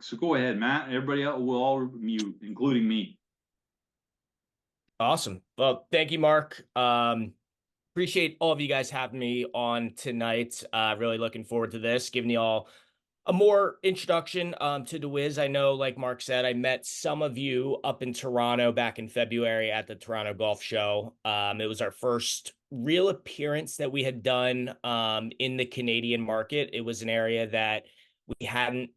So go ahead, Matt. Everybody else will all mute, including me. Awesome. Well, thank you, Mark. Appreciate all of you guys having me on tonight. Really looking forward to this, giving you all a more introduction to Dewiz. I know, like Mark said, I met some of you up in Toronto back in February at the Toronto Golf Show. It was our first real appearance that we had done in the Canadian market. It was an area that we hadn't,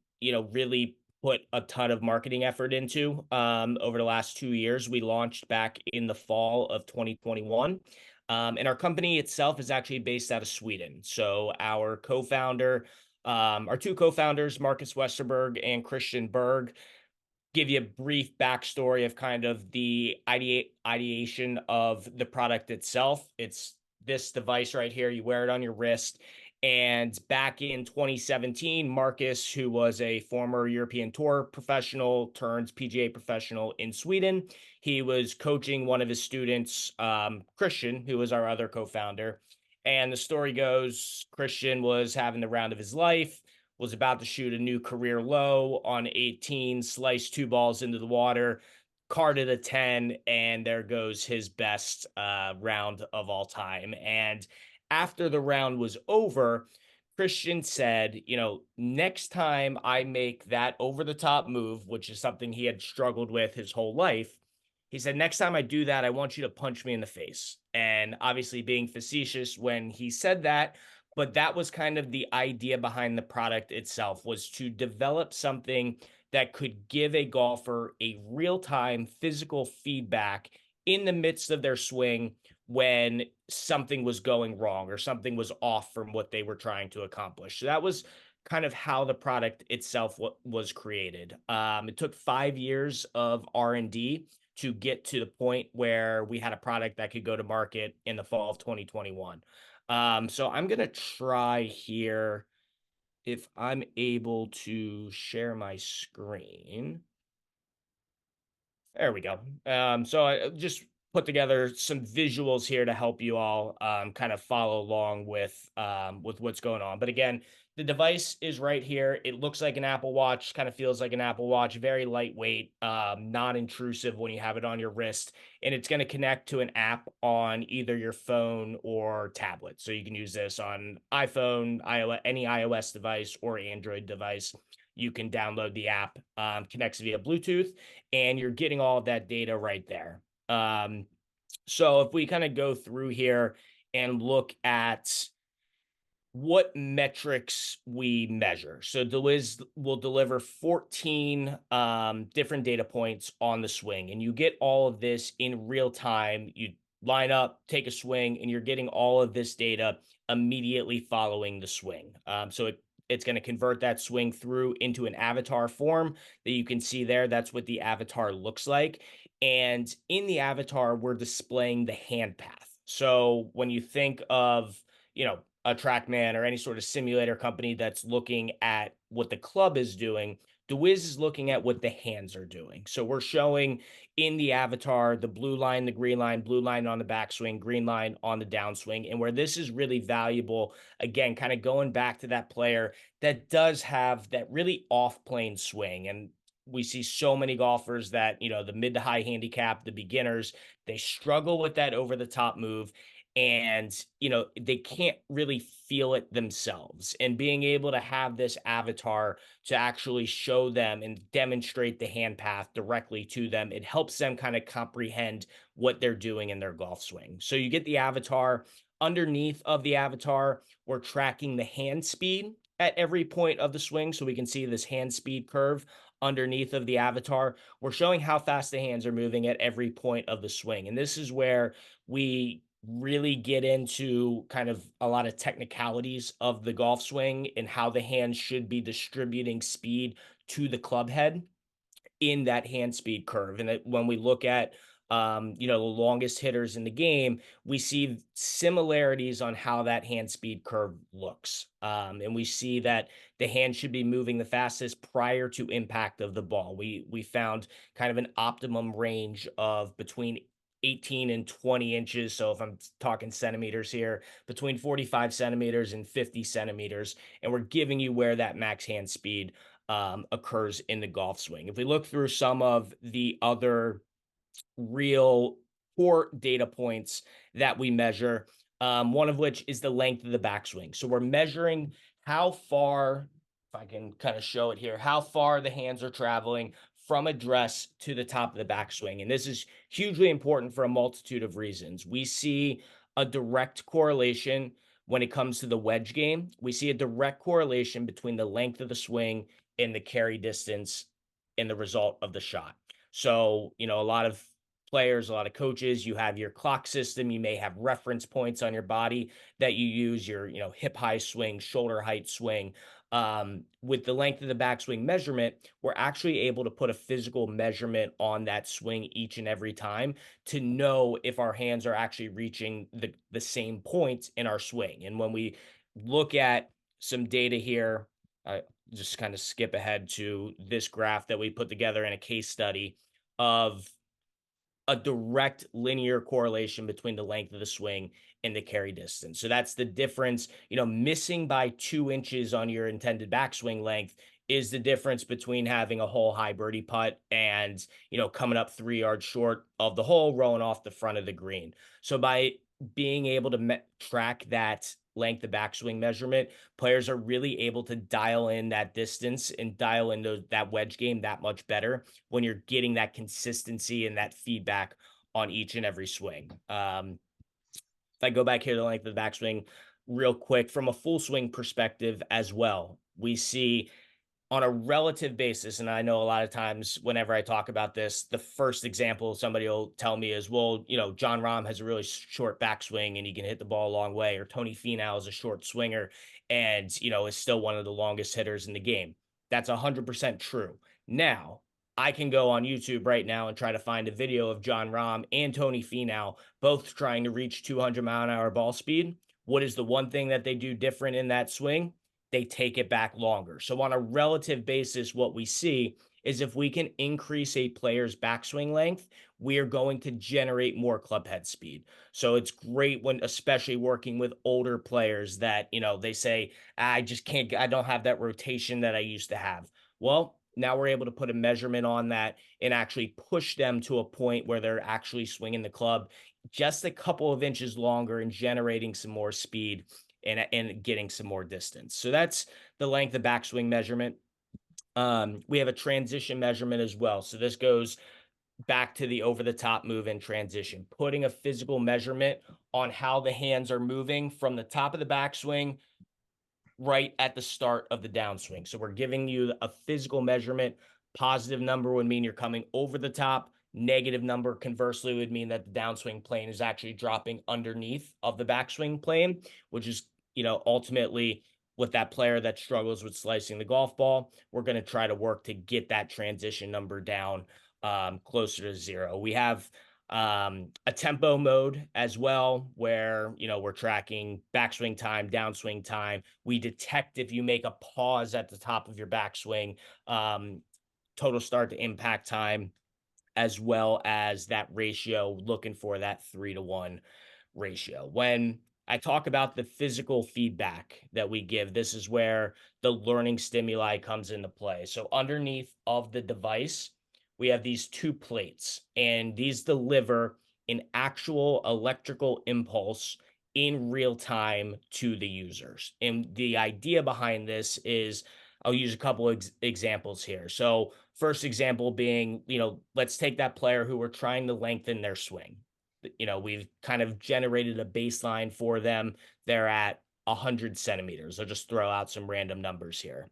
really put a ton of marketing effort into over the last 2 years. We launched back in the fall of 2021. And our company itself is actually based out of Sweden. So our two co-founders, Marcus Westerberg and Christian Berg, give you a brief backstory of kind of the ideation of the product itself. It's this device right here. You wear it on your wrist. And back in 2017, Marcus, who was a former European Tour professional turned PGA professional in Sweden, he was coaching one of his students, Christian, who was our other co-founder. And the story goes, Christian was having the round of his life, was about to shoot a new career low on 18, sliced two balls into the water, carded a 10, and there goes his best round of all time. And after the round was over, Christian said, next time I make that over the top move, which is something he had struggled with his whole life, he said, next time I do that, I want you to punch me in the face. And obviously, being facetious when he said that, but that was kind of the idea behind the product itself, was to develop something that could give a golfer a real-time physical feedback in the midst of their swing when something was going wrong or something was off from what they were trying to accomplish. So that was kind of how the product itself was created. It took 5 years of R&D to get to the point where we had a product that could go to market in the fall of 2021. So I'm going to try here if I'm able to share my screen. There we go. So I just put together some visuals here to help you all kind of follow along with what's going on. But again, the device is right here. It looks like an Apple Watch, kind of feels like an Apple Watch, very lightweight, non-intrusive when you have it on your wrist. And it's going to connect to an app on either your phone or tablet. So you can use this on iPhone, iOS, any iOS device or Android device. You can download the app, connects via Bluetooth, and you're getting all of that data right there. So if we kind of go through here and look at what metrics we measure. So Dewiz will deliver 14 different data points on the swing, and you get all of this in real time. You line up, take a swing, and you're getting all of this data immediately following the swing. So it's going to convert that swing through into an avatar form that you can see there. That's what the avatar looks like. And in the avatar, we're displaying the hand path. So when you think of, a TrackMan or any sort of simulator company that's looking at what the club is doing, Dewiz is looking at what the hands are doing. So we're showing in the avatar the blue line, the green line, blue line on the backswing, green line on the downswing. And where this is really valuable, again, kind of going back to that player that does have that really off-plane swing. And we see so many golfers that, the mid to high handicap, the beginners, they struggle with that over the top move. And they can't really feel it themselves, and being able to have this avatar to actually show them and demonstrate the hand path directly to them, it helps them kind of comprehend what they're doing in their golf swing. So you get the avatar. Underneath of the avatar, we're tracking the hand speed at every point of the swing, so we can see this hand speed curve underneath of the avatar. We're showing how fast the hands are moving at every point of the swing, and this is where we really get into kind of a lot of technicalities of the golf swing and how the hands should be distributing speed to the club head in that hand speed curve. And when we look at the longest hitters in the game, we see similarities on how that hand speed curve looks. And we see that the hand should be moving the fastest prior to impact of the ball. We found kind of an optimum range of between 18 and 20 inches. So if I'm talking centimeters here, between 45 centimeters and 50 centimeters, and we're giving you where that max hand speed occurs in the golf swing. If we look through some of the other real core data points that we measure, one of which is the length of the backswing. So we're measuring how far, if I can kind of show it here, how far the hands are traveling from address to the top of the backswing. And this is hugely important for a multitude of reasons. We see a direct correlation when it comes to the wedge game. We see a direct correlation between the length of the swing and the carry distance and the result of the shot. So, a lot of players, a lot of coaches, you have your clock system, you may have reference points on your body that you use, your, hip high swing, shoulder height swing. With the length of the backswing measurement, we're actually able to put a physical measurement on that swing each and every time to know if our hands are actually reaching the same point in our swing. And when we look at some data here, just kind of skip ahead to this graph that we put together in a case study of a direct linear correlation between the length of the swing and the carry distance. So that's the difference. Missing by 2 inches on your intended backswing length is the difference between having a hole high birdie putt and, coming up 3 yards short of the hole, rolling off the front of the green. So by being able to track that length of backswing measurement, players are really able to dial in that distance and dial in that wedge game that much better when you're getting that consistency and that feedback on each and every swing. If I go back here to the length of the backswing real quick, from a full swing perspective as well, we see on a relative basis, and I know a lot of times whenever I talk about this, the first example somebody will tell me is, well, John Rahm has a really short backswing and he can hit the ball a long way, or Tony Finau is a short swinger and, is still one of the longest hitters in the game. That's 100% true. Now, I can go on YouTube right now and try to find a video of John Rahm and Tony Finau both trying to reach 200-mile-an-hour ball speed. What is the one thing that they do different in that swing? They take it back longer. So on a relative basis, what we see is if we can increase a player's backswing length, we are going to generate more club head speed. So it's great when, especially working with older players that, they say, I just can't, I don't have that rotation that I used to have. Well, now we're able to put a measurement on that and actually push them to a point where they're actually swinging the club just a couple of inches longer and generating some more speed and getting some more distance. So that's the length of backswing measurement. We have a transition measurement as well. So this goes back to the over the top move and transition, putting a physical measurement on how the hands are moving from the top of the backswing right at the start of the downswing. So we're giving you a physical measurement. Positive number would mean you're coming over the top. Negative number, conversely, would mean that the downswing plane is actually dropping underneath of the backswing plane, which is, ultimately with that player that struggles with slicing the golf ball, we're going to try to work to get that transition number down closer to 0. We have a tempo mode as well, where, we're tracking backswing time, downswing time. We detect if you make a pause at the top of your backswing, total start to impact time, as well as that ratio, looking for that 3-to-1 ratio. When I talk about the physical feedback that we give, this is where the learning stimuli comes into play. So underneath of the device, we have these 2 plates, and these deliver an actual electrical impulse in real time to the users. And the idea behind this is, I'll use a couple of examples here. So first example being, let's take that player who we're trying to lengthen their swing. We've kind of generated a baseline for them. They're at 100 centimeters. I'll just throw out some random numbers here.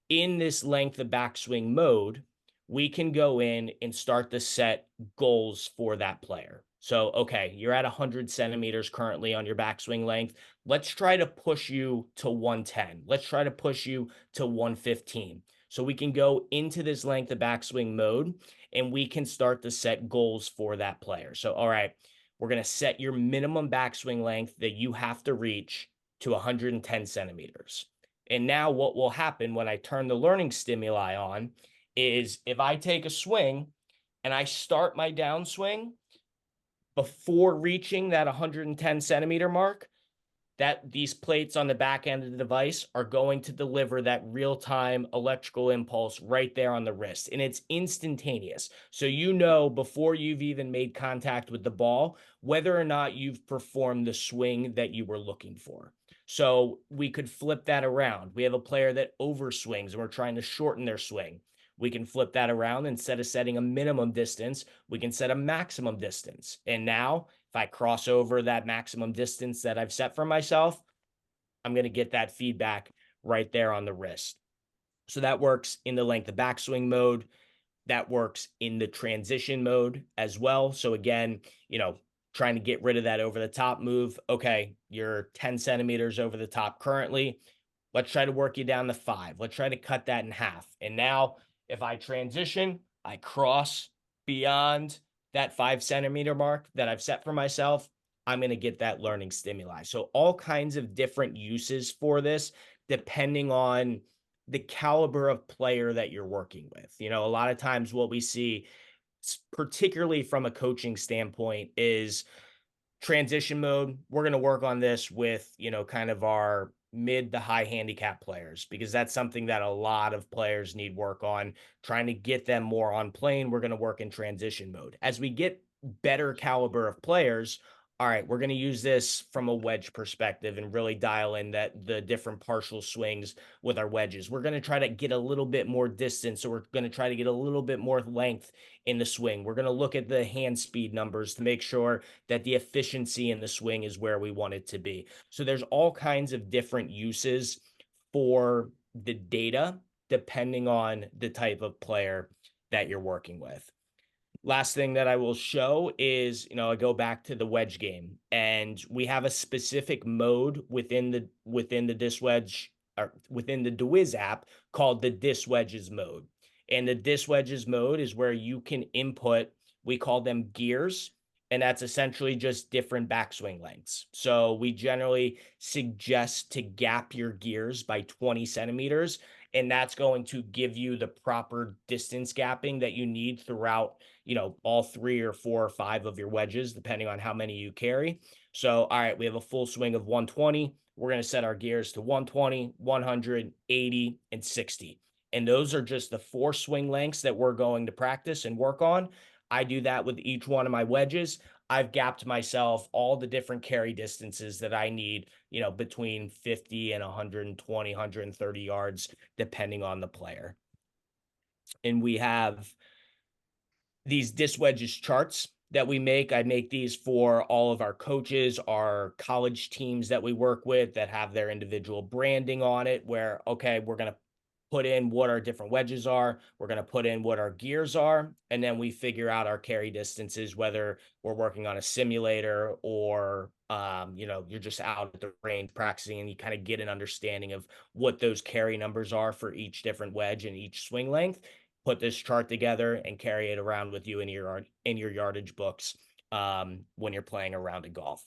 In this length of backswing mode, we can go in and start to set goals for that player. So, okay, you're at 100 centimeters currently on your backswing length. Let's try to push you to 110. Let's try to push you to 115. So we can go into this length of backswing mode and we can start to set goals for that player. So, all right, we're going to set your minimum backswing length that you have to reach to 110 centimeters. And now what will happen when I turn the learning stimuli on is if I take a swing and I start my downswing before reaching that 110 centimeter mark, that these plates on the back end of the device are going to deliver that real-time electrical impulse right there on the wrist, and it's instantaneous. So you know before you've even made contact with the ball whether or not you've performed the swing that you were looking for. So we could flip that around. We have a player that overswings and we're trying to shorten their swing. We can flip that around. Instead of setting a minimum distance, we can set a maximum distance. And now if I cross over that maximum distance that I've set for myself, I'm going to get that feedback right there on the wrist. So that works in the length of backswing mode. That works in the transition mode as well. So again, trying to get rid of that over the top move. Okay, you're 10 centimeters over the top currently. Let's try to work you down to 5. Let's try to cut that in half. And now if I transition, I cross beyond that 5 centimeter mark that I've set for myself, I'm going to get that learning stimuli. So all kinds of different uses for this, depending on the caliber of player that you're working with. A lot of times what we see, particularly from a coaching standpoint, is transition mode. We're going to work on this with, kind of our mid to high handicap players, because that's something that a lot of players need work on, trying to get them more on plane. We're going to work in transition mode. As we get better caliber of players, all right, we're going to use this from a wedge perspective and really dial in the different partial swings with our wedges. We're going to try to get a little bit more distance. So we're going to try to get a little bit more length in the swing. We're going to look at the hand speed numbers to make sure that the efficiency in the swing is where we want it to be. So there's all kinds of different uses for the data depending on the type of player that you're working with. Last thing that I will show is, I go back to the wedge game, and we have a specific mode within the disc wedge, or within the Dewiz app, called the disc wedges mode. And the disc wedges mode is where you can input, we call them gears, and that's essentially just different backswing lengths. So we generally suggest to gap your gears by 20 centimeters, and that's going to give you the proper distance gapping that you need throughout, all 3 or 4 or 5 of your wedges, depending on how many you carry. So, all right, we have a full swing of 120. We're going to set our gears to 120, 100, 80, and 60. And those are just the 4 swing lengths that we're going to practice and work on. I do that with each one of my wedges. I've gapped myself all the different carry distances that I need, between 50 and 120, 130 yards, depending on the player. And we have these disc wedges charts that we make. I make these for all of our coaches, our college teams that we work with that have their individual branding on it, where, okay, we're going to put in what our different wedges are. We're going to put in what our gears are. And then we figure out our carry distances, whether we're working on a simulator or, you're just out at the range practicing, and you kind of get an understanding of what those carry numbers are for each different wedge and each swing length. Put this chart together and carry it around with you in your yardage books when you're playing a round of golf.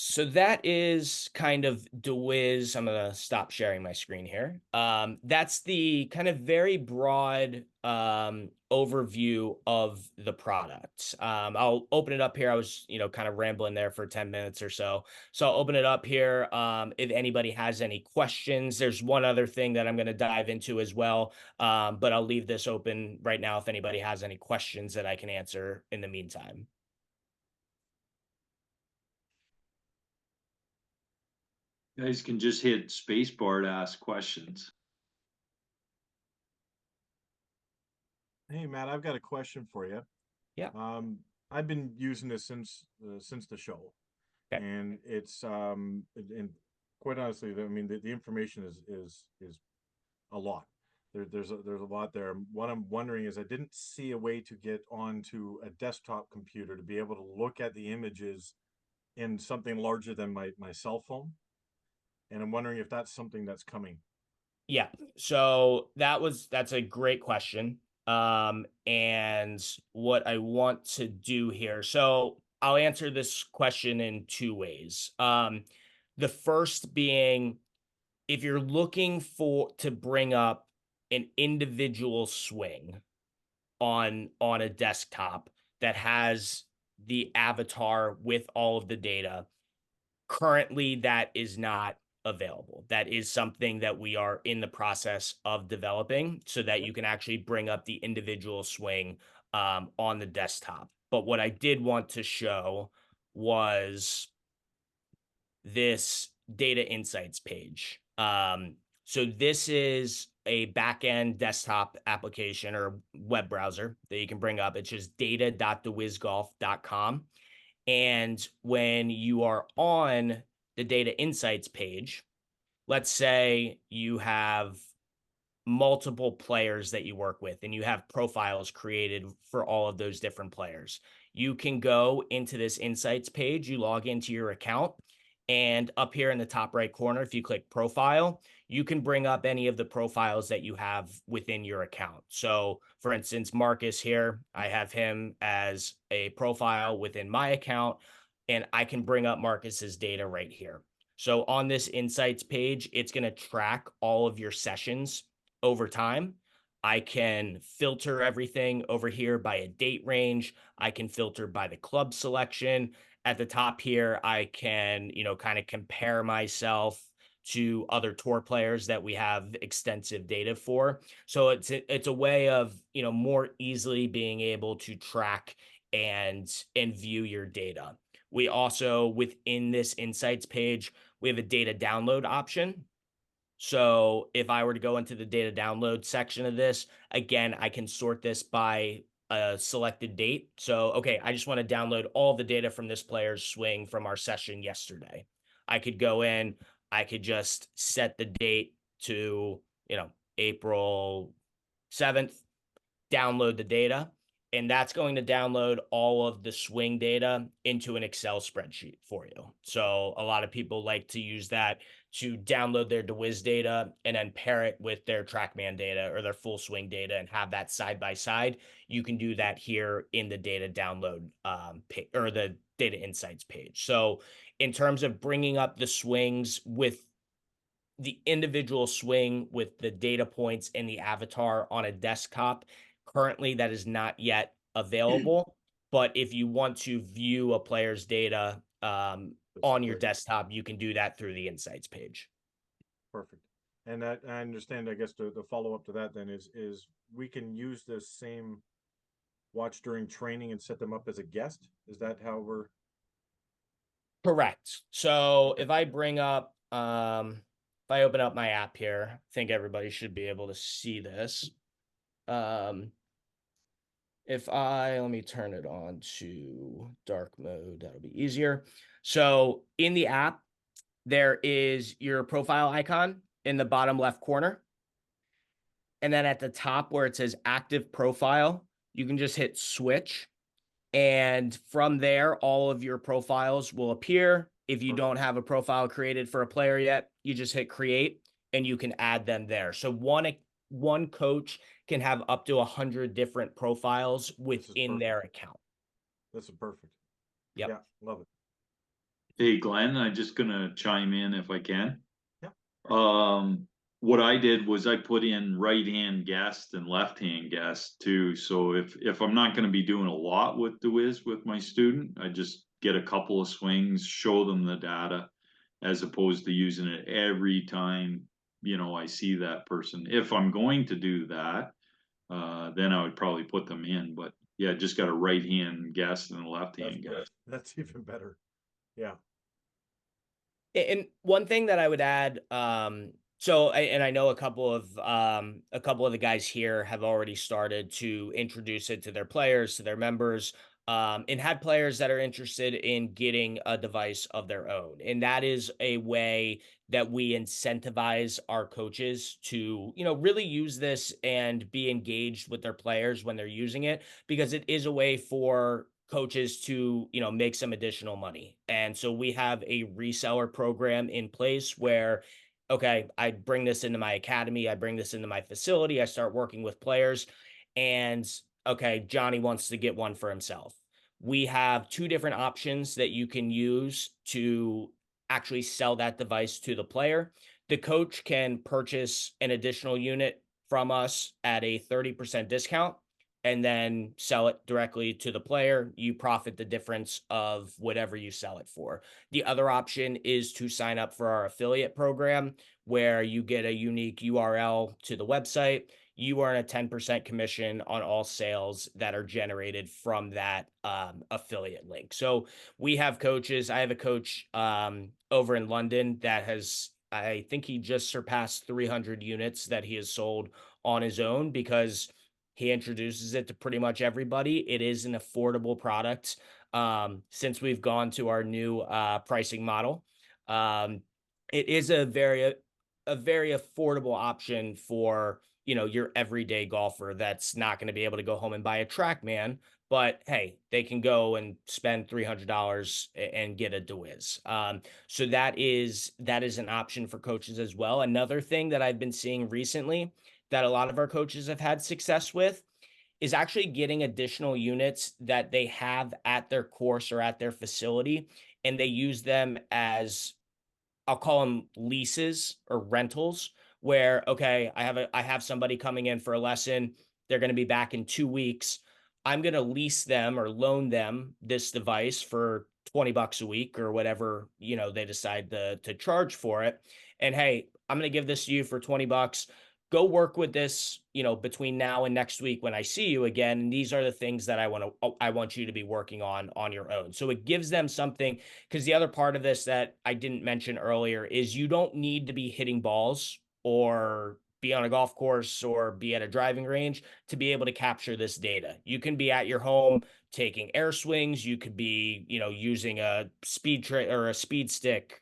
So that is kind of Dewiz. I'm going to stop sharing my screen here. That's the kind of very broad overview of the product. I'll open it up here. I was, kind of rambling there for 10 minutes or so. So I'll open it up here. If anybody has any questions, there's one other thing that I'm going to dive into as well. But I'll leave this open right now if anybody has any questions that I can answer in the meantime. You guys can just hit spacebar to ask questions. Hey Matt, I've got a question for you. Yeah. I've been using this since the show, Okay. and it's and quite honestly, I mean the information is a lot. There's a lot there. What I'm wondering is I didn't see a way to get onto a desktop computer to be able to look at the images in something larger than my cell phone, and I'm wondering if that's something that's coming. Yeah. So that's a great question. And what I want to do here. So I'll answer this question in 2 ways. The first being, if you're looking to bring up an individual swing on a desktop that has the avatar with all of the data. Currently, that is not available. That is something that we are in the process of developing so that you can actually bring up the individual swing on the desktop. But what I did want to show was this data insights page. So this is a backend desktop application or web browser that you can bring up. It's just data.dewizgolf.com. And when you are on the data insights page, let's say you have multiple players that you work with and you have profiles created for all of those different players. You can go into this insights page, you log into your account, and up here in the top right corner, if you click profile, you can bring up any of the profiles that you have within your account. So for instance, Marcus here, I have him as a profile within my account, and I can bring up Marcus's data right here. So on this insights page, it's going to track all of your sessions over time. I can filter everything over here by a date range. I can filter by the club selection. At the top here, I can, kind of compare myself to other tour players that we have extensive data for. So it's a way of, more easily being able to track and view your data. We also, within this insights page, we have a data download option. So if I were to go into the data download section of this, again, I can sort this by a selected date. So, okay, I just want to download all the data from this player's swing from our session yesterday. I could go in, I could just set the date to, April 7th, download the data, and that's going to download all of the swing data into an Excel spreadsheet for you. So a lot of people like to use that to download their Dewiz data and then pair it with their TrackMan data or their full swing data and have that side by side. You can do that here in the data download page or the data insights page. So in terms of bringing up the swings with the individual swing with the data points and the avatar on a desktop, currently that is not yet available. But if you want to view a player's data on your desktop, you can do that through the insights page. Perfect. And that, I understand, I guess the follow up to that then is we can use this same watch during training and set them up as a guest. Is that how we're? Correct. So if I bring up, if I open up my app here, I think everybody should be able to see this. Let me turn it on to dark mode, that'll be easier. So in the app, there is your profile icon in the bottom left corner. And then at the top where it says active profile, you can just hit switch. And from there, all of your profiles will appear. If you don't have a profile created for a player yet, you just hit create and you can add them there. So one coach can have up to 100 different profiles within their account. This is perfect. Yep. Yeah, love it. Hey, Glenn, I'm just gonna chime in if I can. Yeah. What I did was I put in right-hand guest and left-hand guest too. So if I'm not gonna be doing a lot with Dewiz with my student, I just get a couple of swings, show them the data, as opposed to using it every time, I see that person. If I'm going to do that, then I would probably put them in. But yeah, just got a right-hand guest and a left-hand guest. That's even better. Yeah. And one thing that I would add, so I know a couple of the guys here have already started to introduce it to their players, to their members, and had players that are interested in getting a device of their own. And that is a way that we incentivize our coaches to, really use this and be engaged with their players when they're using it, because it is a way for coaches to, make some additional money. And so we have a reseller program in place where, okay, I bring this into my academy, I bring this into my facility, I start working with players, and okay, Johnny wants to get one for himself. We have two different options that you can use to actually sell that device to the player. The coach can purchase an additional unit from us at a 30% discount. and then sell it directly to the player. You profit the difference of whatever you sell it for. The other option is to sign up for our affiliate program, where you get a unique URL to the website. You earn a 10% commission on all sales that are generated from that affiliate link. So we have coaches. I have a coach over in London that has, I think he just surpassed 300 units that he has sold on his own, because he introduces it to pretty much everybody. It is an affordable product. Since we've gone to our new pricing model, it is a very affordable option for, you know, your everyday golfer that's not going to be able to go home and buy a TrackMan, but hey, they can go and spend $300 and get a Dewiz. So that is an option for coaches as well. Another thing that I've been seeing recently that a lot of our coaches have had success with is actually getting additional units that they have at their course or at their facility, and they use them as, I'll call them leases or rentals, where, okay, I have somebody coming in for a lesson. They're going to be back in 2 weeks. I'm going to lease them or loan them this device for $20 a week or whatever, you know, they decide to charge for it. And hey, I'm going to give this to you for $20. Go work with this, you know, between now and next week when I see you again. And these are the things that I want you to be working on your own. So it gives them something, because the other part of this that I didn't mention earlier is you don't need to be hitting balls or be on a golf course or be at a driving range to be able to capture this data. You can be at your home taking air swings. You could be, you know, using a or a speed stick,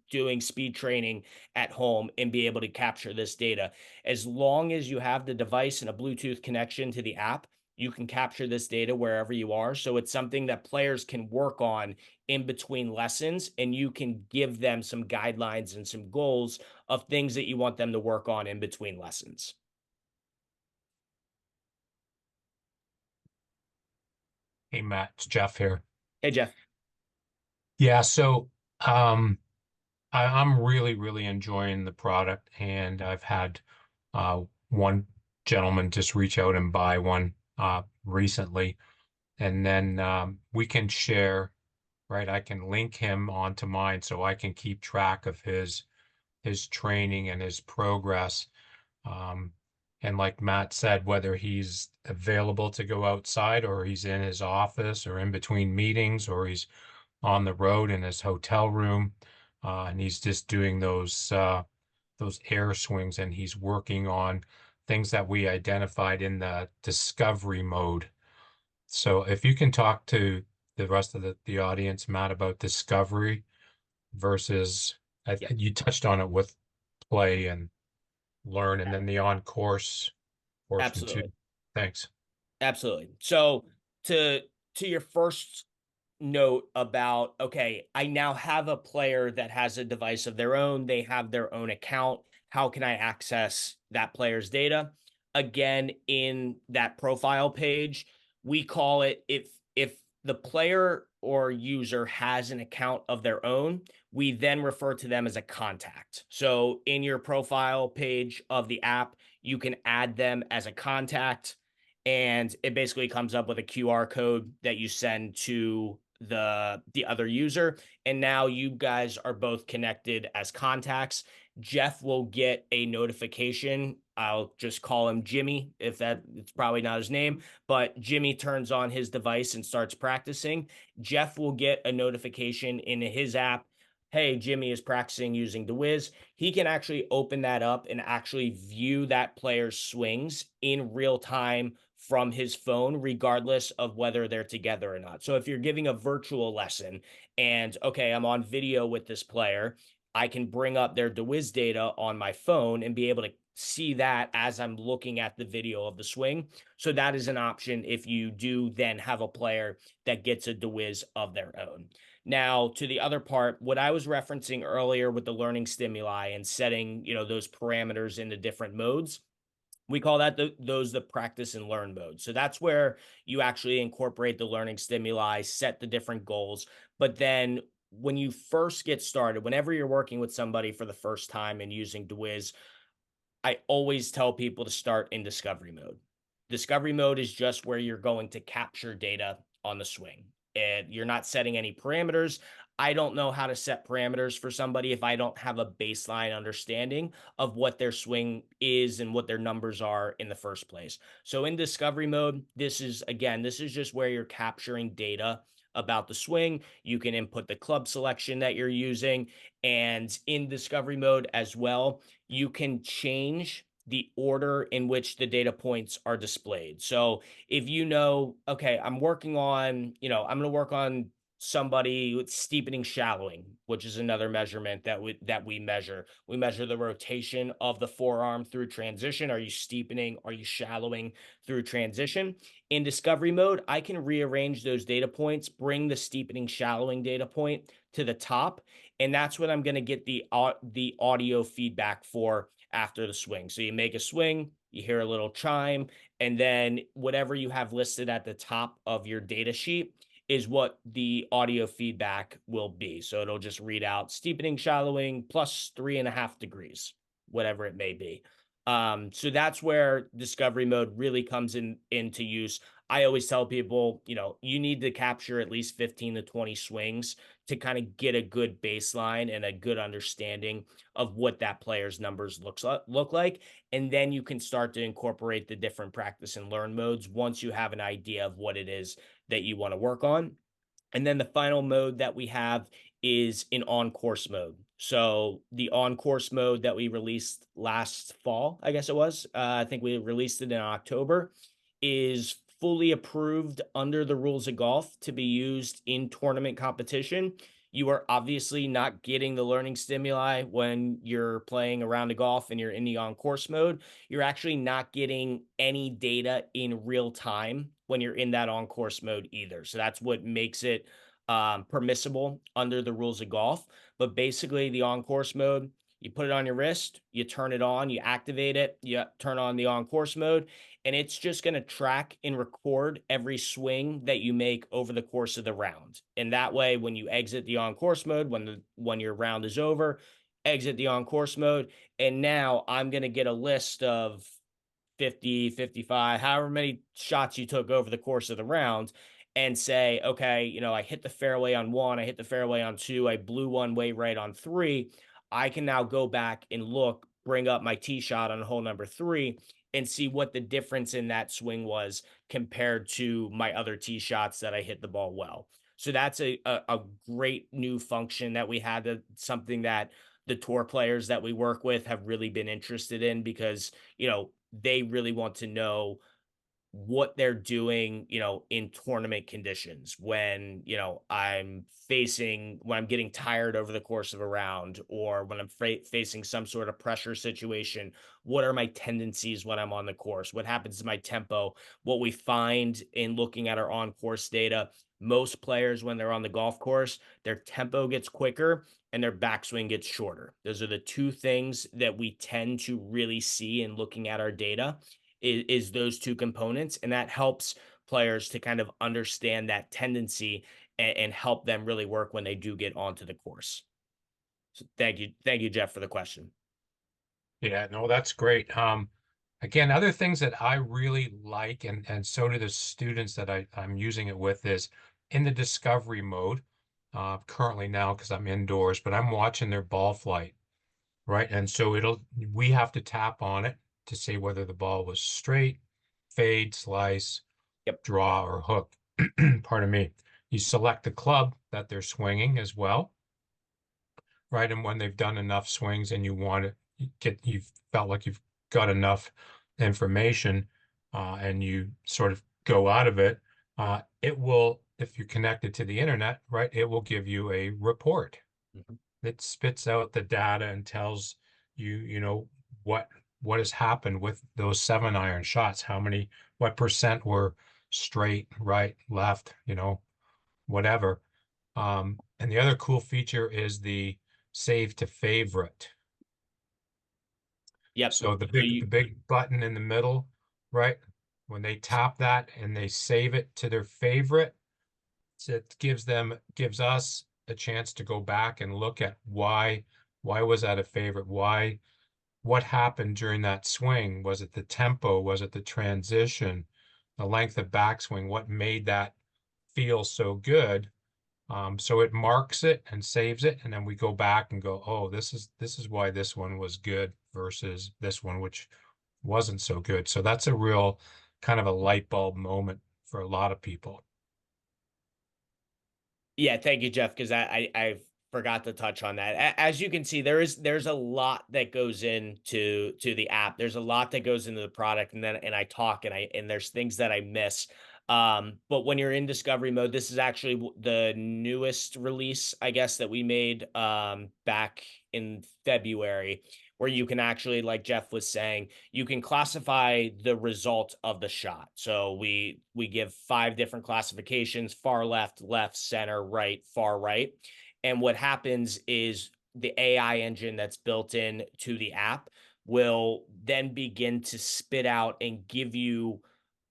doing speed training at home, and be able to capture this data. As long as you have the device and a Bluetooth connection to the app, you can capture this data wherever you are. So it's something that players can work on in between lessons, and you can give them some guidelines and some goals of things that you want them to work on in between lessons. Hey, Matt, it's Jeff here. Hey, Jeff. Yeah, so um, I'm really, really enjoying the product, and I've had one gentleman just reach out and buy one recently, and then we can share, right? I can link him onto mine so I can keep track of his training and his progress. Um, and like Matt said, whether he's available to go outside or he's in his office or in between meetings or he's on the road in his hotel room, and he's just doing those air swings, and he's working on things that we identified in the discovery mode. So if you can talk to the rest of the audience, Matt, about discovery versus, Yeah. you touched on it with play and learn, and then the on-course portion too. Absolutely. Thanks. Absolutely. So to your first note about, okay, I now have a player that has a device of their own, they have their own account. How can I access that player's data? Again, in that profile page, we call it, if the player or user has an account of their own, we then refer to them as a contact. So in your profile page of the app, you can add them as a contact, and it basically comes up with a QR code that you send to the other user, and now you guys are both connected as contacts. Jeff will get a notification. I'll just call him Jimmy, if that, it's probably not his name, but Jimmy turns on his device and starts practicing. Jeff will get a notification in his app, hey, Jimmy is practicing using Dewiz. He can actually open that up and actually view that player's swings in real time from his phone, regardless of whether they're together or not. So if you're giving a virtual lesson and, okay, I'm on video with this player, I can bring up their Dewiz data on my phone and be able to see that as I'm looking at the video of the swing. So that is an option if you do then have a player that gets a Dewiz of their own. Now, to the other part, what I was referencing earlier with the learning stimuli and setting, you know, those parameters into different modes, we call that the practice and learn mode. So that's where you actually incorporate the learning stimuli, set the different goals. But then when you first get started, whenever you're working with somebody for the first time and using Dewiz, I always tell people to start in discovery mode. Discovery mode is just where you're going to capture data on the swing, and you're not setting any parameters. I don't know how to set parameters for somebody if I don't have a baseline understanding of what their swing is and what their numbers are in the first place. So in discovery mode, this is just where you're capturing data about the swing. You can input the club selection that you're using. And in discovery mode as well, you can change the order in which the data points are displayed. So if you know, okay, I'm going to work on somebody with steepening shallowing, which is another measurement that we measure. We measure the rotation of the forearm through transition. Are you steepening? Are you shallowing through transition? In discovery mode, I can rearrange those data points, bring the steepening shallowing data point to the top, and that's what I'm going to get the audio feedback for after the swing. So you make a swing, you hear a little chime, and then whatever you have listed at the top of your data sheet is what the audio feedback will be. So it'll just read out steepening shallowing plus 3.5 degrees, whatever it may be. So that's where discovery mode really comes into use. I always tell people, you need to capture at least 15 to 20 swings to kind of get a good baseline and a good understanding of what that player's numbers look like. And then you can start to incorporate the different practice and learn modes once you have an idea of what it is that you want to work on. And then the final mode that we have is in on-course mode. So the on-course mode that we released last fall, I guess it was, I think we released it in October, is fully approved under the rules of golf to be used in tournament competition. You are obviously not getting the learning stimuli when you're playing a round of golf and you're in the on-course mode. You're actually not getting any data in real time when you're in that on-course mode either. So that's what makes it permissible under the rules of golf. But basically, the on-course mode, you put it on your wrist, you turn it on, you activate it, you turn on the on-course mode, and it's just going to track and record every swing that you make over the course of the round. And that way, when you exit the on-course mode, when your round is over, exit the on-course mode, and now I'm going to get a list of 50, 55, however many shots you took over the course of the round, and say, okay, I hit the fairway on 1, I hit the fairway on 2, I blew one way right on 3. I can now go back and bring up my tee shot on hole number 3 and see what the difference in that swing was compared to my other tee shots that I hit the ball well. So that's a great new function that we had, something that the tour players that we work with have really been interested in, because, they really want to know what they're doing, in tournament conditions when, when I'm getting tired over the course of a round, or when I'm facing some sort of pressure situation. What are my tendencies when I'm on the course? What happens to my tempo? What we find in looking at our on-course data, most players, when they're on the golf course, their tempo gets quicker and their backswing gets shorter. Those are the two things that we tend to really see in looking at our data, is those two components. And that helps players to kind of understand that tendency and help them really work when they do get onto the course. So thank you, Jeff, for the question. Yeah, no, that's great. Again, other things that I really like, and so do the students that I'm using it with, is in the discovery mode, currently now because I'm indoors, but I'm watching their ball flight, right? And so we have to tap on it to say whether the ball was straight, fade, slice, Yep. draw, or hook. Pardon me. You select the club that they're swinging as well, right? And when they've done enough swings and you've felt like you've got enough information, and you sort of go out of it, it will, if you're connected to the internet, right, it will give you a report. Mhm. It spits out the data and tells you, what has happened with those 7-iron shots, what percent were straight, right, left, whatever. And the other cool feature is the save to favorite. Yep. So the big button in the middle, right? When they tap that and they save it to their favorite, it gives us a chance to go back and look at why was that a favorite? Why what happened during that swing. Was it the tempo? Was it the transition? The length of backswing? What made that feel so good? So it marks it and saves it, and then we go back and go, oh, this is why this one was good versus this one, which wasn't so good. So that's a real kind of a light bulb moment for a lot of people. Yeah, thank you, Jeff, because I forgot to touch on that. As you can see, there's a lot that goes into the app. There's a lot that goes into the product, and then I talk and there's things that I miss. But when you're in discovery mode, this is actually the newest release, I guess, that we made back in February, where you can actually, like Jeff was saying, you can classify the result of the shot. So we give 5 different classifications: far left, left, center, right, far right. And what happens is the AI engine that's built in to the app will then begin to spit out and give you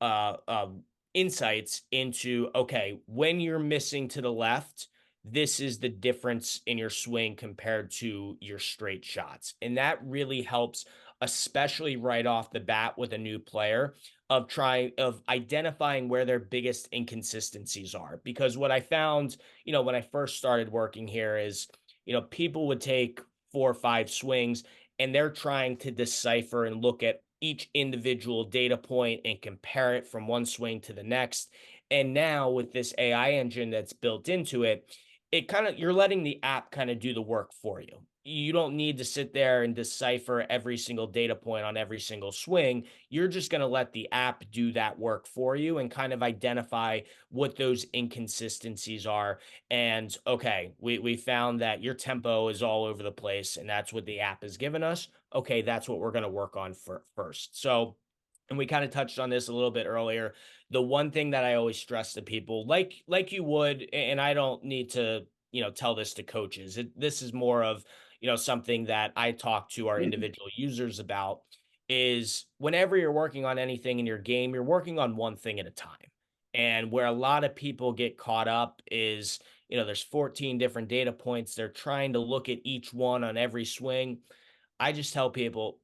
uh, uh insights into, okay, when you're missing to the left, this is the difference in your swing compared to your straight shots. And that really helps, especially right off the bat with a new player, of identifying where their biggest inconsistencies are. Because what I found, when I first started working here is, people would take 4 or 5 swings and they're trying to decipher and look at each individual data point and compare it from one swing to the next. And now with this AI engine that's built into it, you're letting the app kind of do the work for you. You don't need to sit there and decipher every single data point on every single swing. You're just going to let the app do that work for you and kind of identify what those inconsistencies are. And okay, we found that your tempo is all over the place, and that's what the app has given us. Okay, that's what we're going to work on first. So, and we kind of touched on this a little bit earlier. The one thing that I always stress to people, like you would, and I don't need to, tell this to coaches. This is more of, something that I talk to our individual users about, is whenever you're working on anything in your game, you're working on one thing at a time. And where a lot of people get caught up is, there's 14 different data points. They're trying to look at each one on every swing. I just tell people,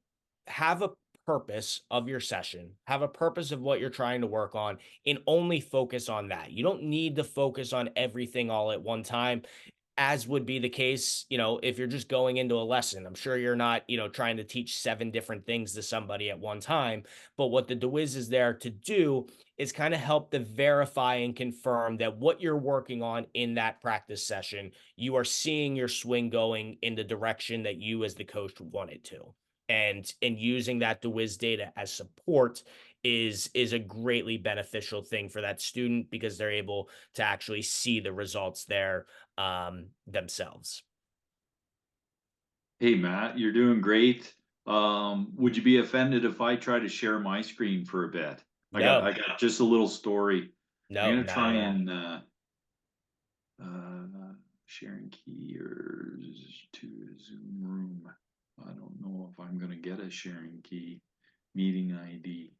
have a purpose of your session, have a purpose of what you're trying to work on, and only focus on that. You don't need to focus on everything all at one time, as would be the case, if you're just going into a lesson. I'm sure you're not, trying to teach 7 different things to somebody at one time. But what the Dewiz is there to do is kind of help to verify and confirm that what you're working on in that practice session, you are seeing your swing going in the direction that you as the coach want it to. And using that Dewiz data as support is a greatly beneficial thing for that student, because they're able to actually see the results there themselves. Hey, Matt, you're doing great. Would you be offended if I try to share my screen for a bit? I No, got just a little story. I'm no, gonna not try at all. and sharing key or to Zoom room. I don't know if I'm gonna get a sharing key, meeting ID.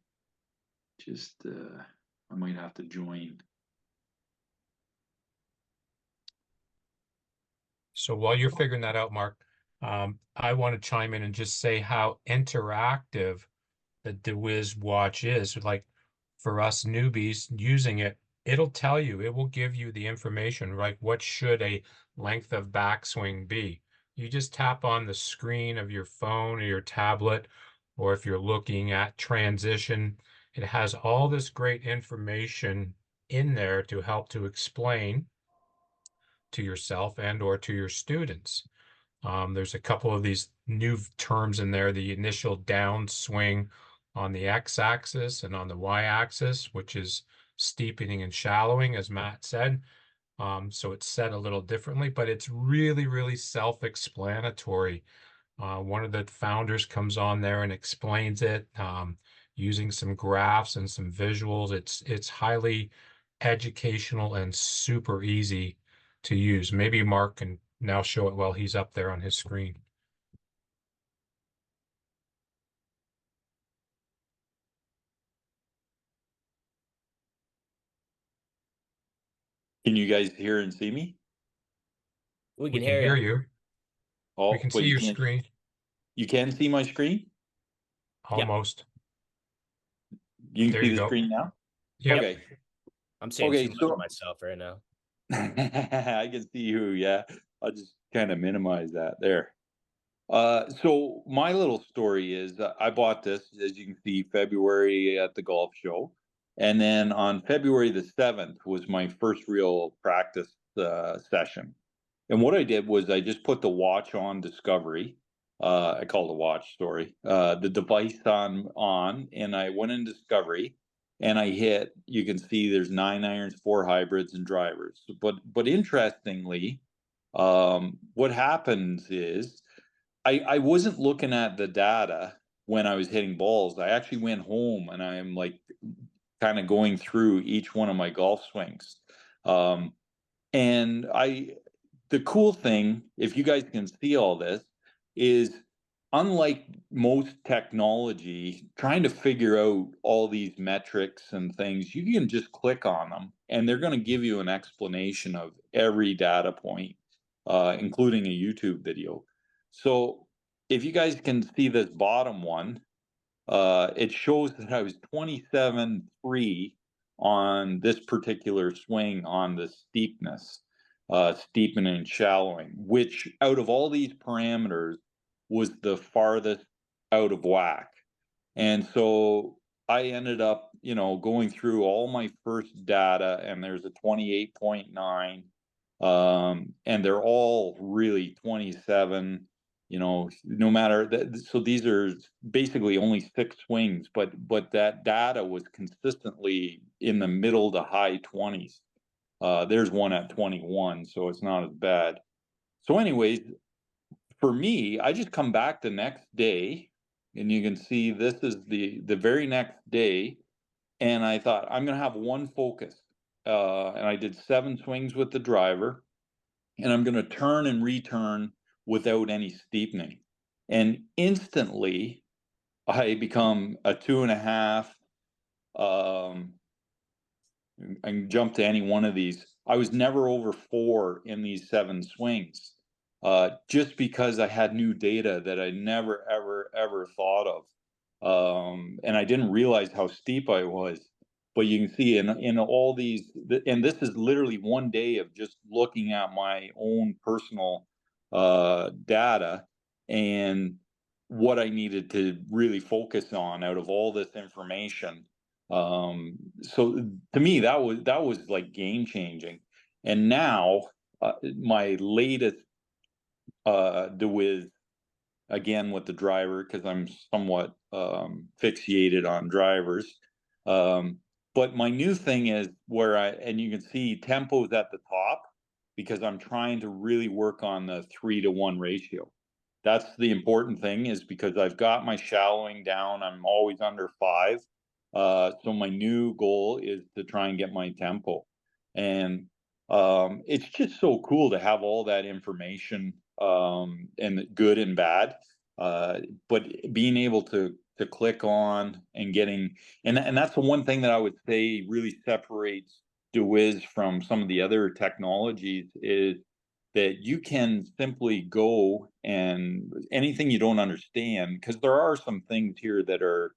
Just I might have to join. So while you're figuring that out, Mark, I want to chime in and just say how interactive the Dewiz watch is. Like for us newbies using it, it'll tell you, it will give you the information, like what should a length of backswing be. You just tap on the screen of your phone or your tablet, or if you're looking at transition, it has all this great information in there to help to explain to yourself and or to your students. There's a couple of these new terms in there, the initial downswing on the x-axis and on the y-axis, which is steepening and shallowing, as Matt said. So it's said a little differently, but it's really, really self-explanatory. One of the founders comes on there and explains it using some graphs and some visuals. It's highly educational and super easy to use. Maybe Mark can now show it while he's up there on his screen. Can you guys hear and see me? We We can can hear hear you. you. We Oh, can but see you your can't. screen. You can see my screen? Almost. You can There see you the go. screen now? Yep. Okay. I'm seeing Okay, too much so of myself right now. I can see you, yeah. I'll just kind of minimize that there. So my little story is I bought this, as you can see, February at the golf show. And then on February the 7th was my first real practice session. And what I did was I just put the watch on Discovery. I call it a watch story. The device on, and I went in Discovery, and I hit. You can see there's 9 irons, 4 hybrids, and drivers. But interestingly, what happens is I wasn't looking at the data when I was hitting balls. I actually went home and I'm like kind of going through each one of my golf swings. Um, and the cool thing, if you guys can see all this, is unlike most technology, trying to figure out all these metrics and things, you can just click on them and they're going to give you an explanation of every data point, including a YouTube video. So if you guys can see this bottom one, it shows that I was 27.3 on this particular swing on the steepness, steepening and shallowing, which out of all these parameters was the farthest out of whack. And so I ended up, going through all my first data, and there's a 28.9, and they're all really 27, no matter that. So these are basically only 6 swings, but that data was consistently in the middle to high 20s. There's one at 21, so it's not as bad. So anyways, for me, I just come back the next day, and you can see this is the very next day, and I thought I'm going to have one focus. And I did 7 swings with the driver, and I'm going to turn and return without any steepening. And instantly, I become a 2.5. I can jump to any one of these. I was never over 4 in these 7 swings, just because I had new data that I never, ever thought of. And I didn't realize how steep I was. But you can see in all these, and this is literally one day of just looking at my own personal data and what I needed to really focus on out of all this information. So to me, that was like game changing. And now my latest Dewiz, again with the driver, because I'm somewhat fixated on drivers. But my new thing is and you can see tempo's at the top, because I'm trying to really work on the 3-to-1 ratio. That's the important thing, is because I've got my shallowing down. I'm always under 5. So my new goal is to try and get my tempo. And it's just so cool to have all that information, and good and bad. But being able to click on and getting, and that's the one thing that I would say really separates Dewiz from some of the other technologies, is that you can simply go and anything you don't understand, because there are some things here that are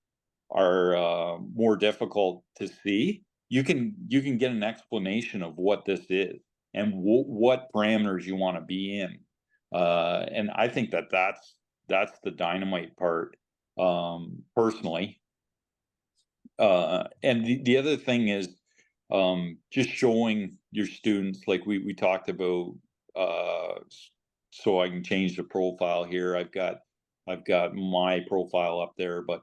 more difficult to see. You can get an explanation of what this is and what parameters you want to be in, and I think that's the dynamite part, personally. And the other thing is, just showing your students, like we talked about. So I can change the profile here. I've got my profile up there, but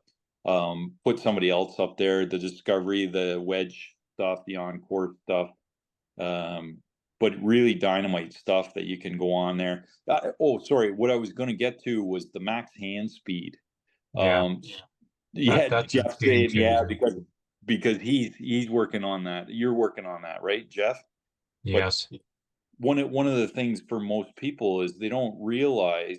put somebody else up there, the discovery, the wedge stuff, the on-course stuff, but really dynamite stuff that you can go on there. Sorry, what I was going to get to was the max hand speed. Yeah. You had That's a Jeff game saying, yeah, changer. because he's working on that. You're working on that, right, Jeff? Yes. One of the things for most people is they don't realize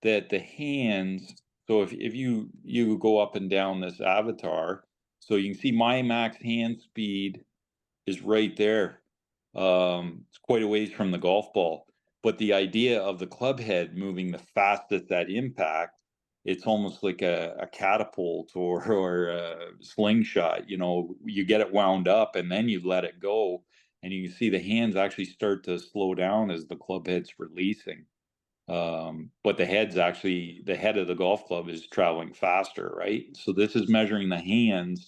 that the hands. So if you go up and down this avatar, so you can see my max hand speed is right there. It's quite a ways from the golf ball, but the idea of the club head moving the fastest at impact, it's almost like a catapult or a slingshot. You get it wound up and then you let it go, and you can see the hands actually start to slow down as the club head's releasing. But the head of the golf club is traveling faster, right? So this is measuring the hand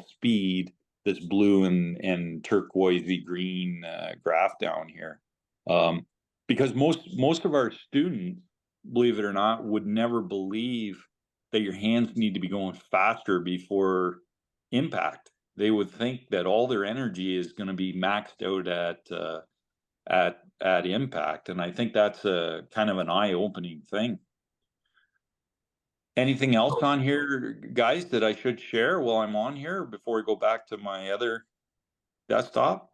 speed, this blue and turquoisey green graph down here. Because most of our students, believe it or not, would never believe that your hands need to be going faster before impact. They would think that all their energy is going to be maxed out at impact, and I think that's a kind of an eye-opening thing. Anything else on here, guys, that I should share while I'm on here before we go back to my other desktop?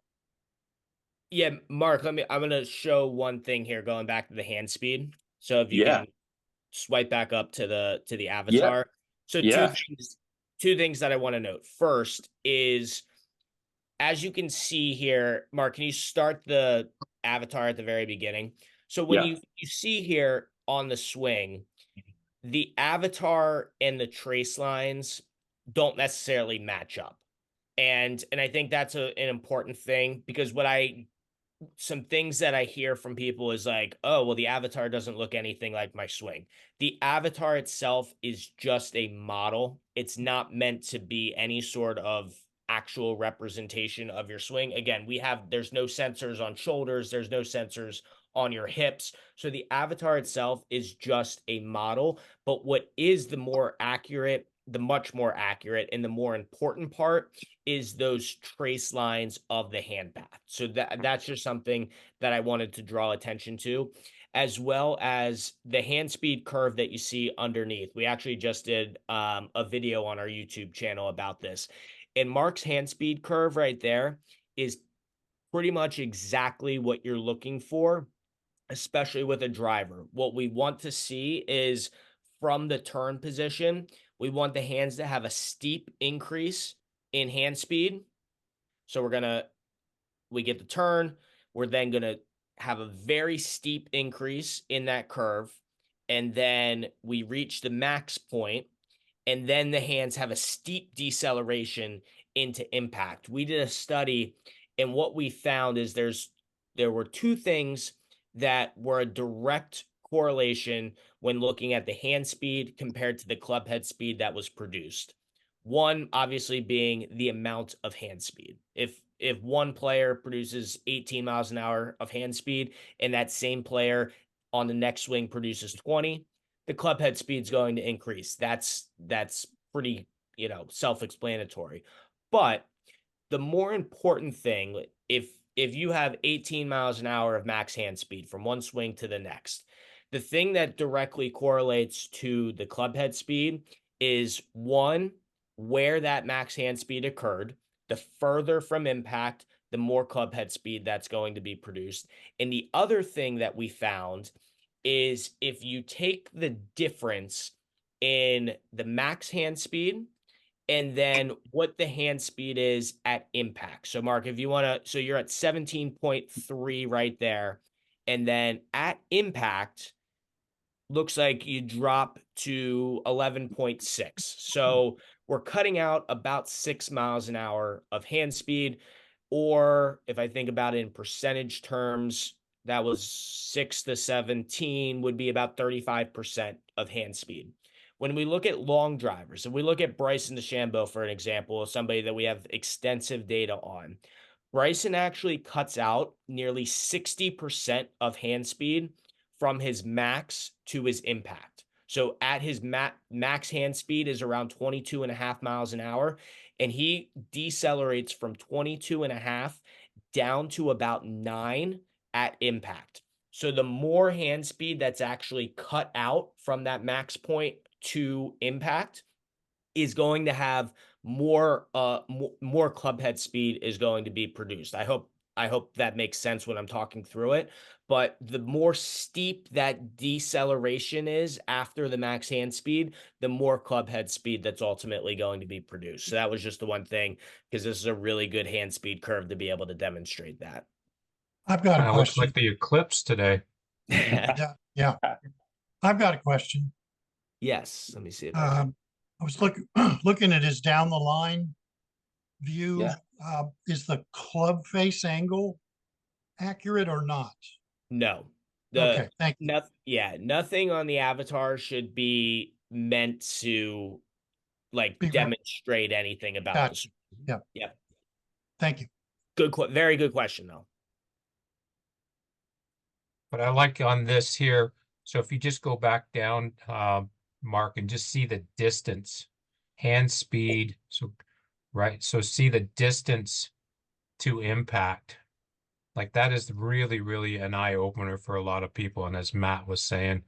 Yeah, Mark, I'm gonna show one thing here going back to the hand speed. So if you Yeah. can swipe back up to the Yeah. avatar. So Yeah. two things that I want to note. First is, as you can see here, Mark, can you start the avatar at the very beginning? So when Yeah. you see here on the swing, the avatar and the trace lines don't necessarily match up. And I think that's an important thing, because some things that I hear from people is like, oh, well, the avatar doesn't look anything like my swing. The avatar itself is just a model. It's not meant to be any sort of actual representation of your swing. Again, there's no sensors on shoulders, there's no sensors on your hips. So the avatar itself is just a model. But what is the much more accurate and the more important part is those trace lines of the hand path. So that's just something that I wanted to draw attention to, as well as the hand speed curve that you see underneath. We actually just did a video on our YouTube channel about this. And Mark's hand speed curve right there is pretty much exactly what you're looking for, especially with a driver. What we want to see is, from the turn position, we want the hands to have a steep increase in hand speed. So we get the turn, we're then gonna have a very steep increase in that curve, and then we reach the max point, and then the hands have a steep deceleration into impact. We did a study, and what we found is there were two things that were a direct correlation when looking at the hand speed compared to the club head speed that was produced. One, obviously, being the amount of hand speed. If one player produces 18 miles an hour of hand speed and that same player on the next swing produces 20, the club head speed is going to increase. That's pretty, self-explanatory. But the more important thing, if you have 18 miles an hour of max hand speed from one swing to the next, the thing that directly correlates to the club head speed is, one, where that max hand speed occurred. The further from impact, the more club head speed that's going to be produced. And the other thing that we found is, if you take the difference in the max hand speed and then what the hand speed is at impact. So Mark, if you want to, so you're at 17.3 right there. And then at impact, looks like you drop to 11.6. So we're cutting out about 6 miles an hour of hand speed. Or if I think about it in percentage terms, that was 6 to 17 would be about 35% of hand speed. When we look at long drivers, and we look at Bryson DeChambeau, for an example, somebody that we have extensive data on, Bryson actually cuts out nearly 60% of hand speed from his max to his impact. So at his max hand speed is around 22.5 miles an hour, and he decelerates from 22.5 down to about 9 at impact. So the more hand speed that's actually cut out from that max point to impact is going to have more club head speed is going to be produced. I hope that makes sense when I'm talking through it. But the more steep that deceleration is after the max hand speed, the more club head speed that's ultimately going to be produced. So that was just the one thing, because this is a really good hand speed curve to be able to demonstrate that. I've got a Looks question. like the eclipse today. Yeah. I've got a question. Yes, let me see if I can. I was looking at his down the line view. Yeah. Is the club face angle accurate or not? No. Okay, thank you. Nothing on the avatar should be meant to like Be- demonstrate anything about Gotcha. the swing. Yep. Yep. Thank you. Very good question though. But I like on this here. So if you just go back down, Mark, and just see the distance, hand speed. So, right. So see the distance to impact. Like that is really, really an eye opener for a lot of people. And as Matt was saying,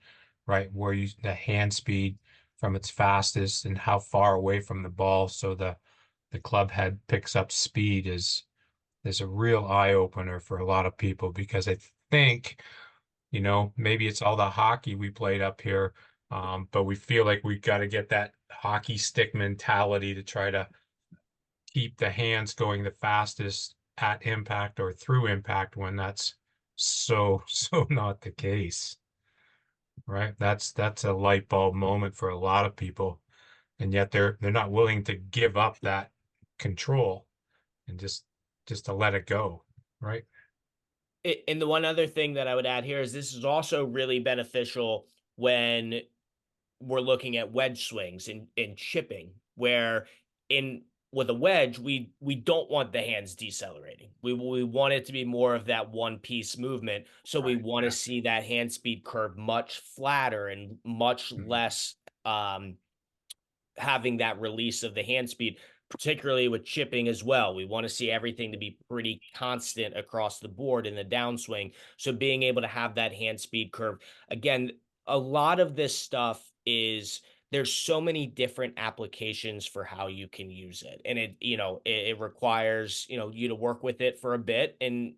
right, where you the hand speed from its fastest and how far away from the ball, so the club head picks up speed is a real eye opener for a lot of people, because I think, you know, maybe it's all the hockey we played up here, but we feel like we got to get that hockey stick mentality to try to keep the hands going the fastest at impact or through impact, when that's so not the case, right? That's a light bulb moment for a lot of people, and yet they're not willing to give up that control and just to let it go, right? And the one other thing that I would add here is this is also really beneficial when we're looking at wedge swings and chipping, where in with a wedge, we don't want the hands decelerating. We want it to be more of that one piece movement. So we want to see that hand speed curve much flatter and much less having that release of the hand speed, particularly with chipping as well. We want to see everything to be pretty constant across the board in the downswing. So being able to have that hand speed curve, again, a lot of this stuff is there's so many different applications for how you can use it. And it requires, you to work with it for a bit. And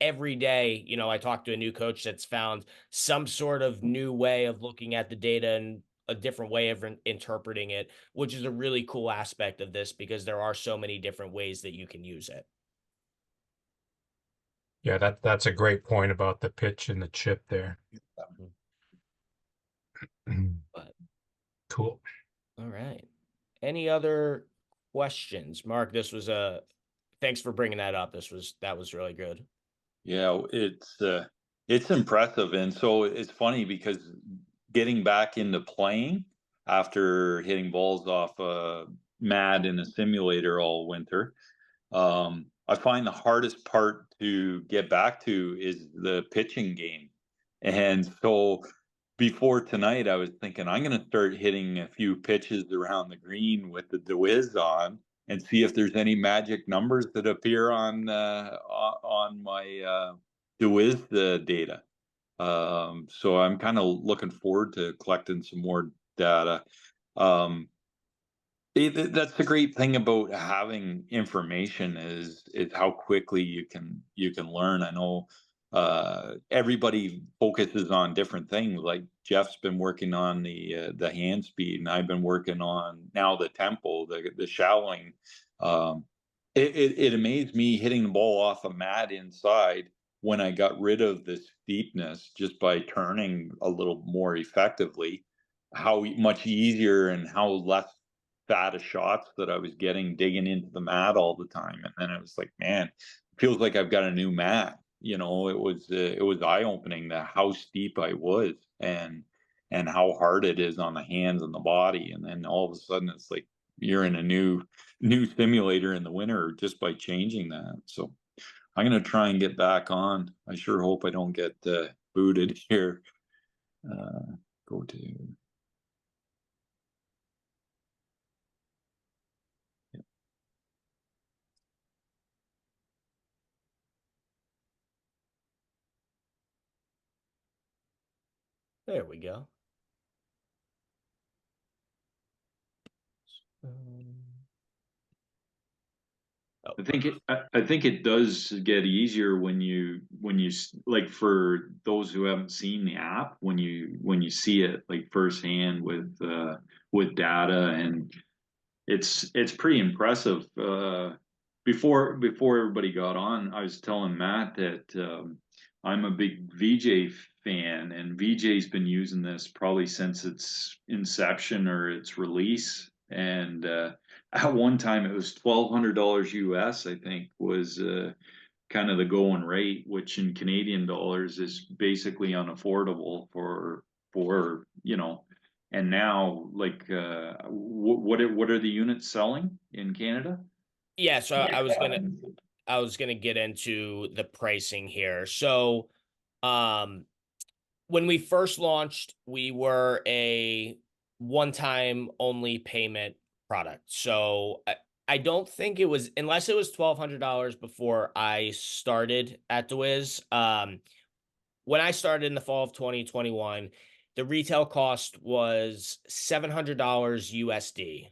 every day, I talk to a new coach that's found some sort of new way of looking at the data and a different way of interpreting it, which is a really cool aspect of this because there are so many different ways that you can use it. Yeah, that's a great point about the pitch and the chip there. But Cool. all right. Any other questions? Mark, thanks for bringing that up. That was really good. Yeah, it's impressive. And so it's funny because getting back into playing after hitting balls off mad in a simulator all winter, I find the hardest part to get back to is the pitching game. And so before tonight, I was thinking I'm going to start hitting a few pitches around the green with the Dewiz on and see if there's any magic numbers that appear on my Dewiz data. So I'm kind of looking forward to collecting some more data. That's the great thing about having information is how quickly you can learn. I know everybody focuses on different things. Like Jeff's been working on the hand speed, and I've been working on now the tempo, the shallowing. It amazed me hitting the ball off a mat inside when I got rid of the steepness just by turning a little more effectively, how much easier and how less fat of shots that I was getting digging into the mat all the time. And then it was like, man, it feels like I've got a new mat. It was eye opening that how steep I was and how hard it is on the hands and the body. And then all of a sudden it's like you're in a new simulator in the winter just by changing that. So I'm going to try and get back on. I sure hope I don't get booted here. Go to. There we go. I think it does get easier when you like, for those who haven't seen the app, when you see it like firsthand with data, and it's pretty impressive. Before everybody got on, I was telling Matt that I'm a big VJ fan, and VJ's been using this probably since its inception or its release. And at one time, it was $1,200 US, I think, was kind of the going rate, which in Canadian dollars is basically unaffordable for And now, like, what are the units selling in Canada? Yeah, so I was gonna get into the pricing here. So, um, when we first launched, we were a one-time only payment product. So I don't think it was, unless it was $1,200 before I started at Dewiz. When I started in the fall of 2021, the retail cost was $700 USD.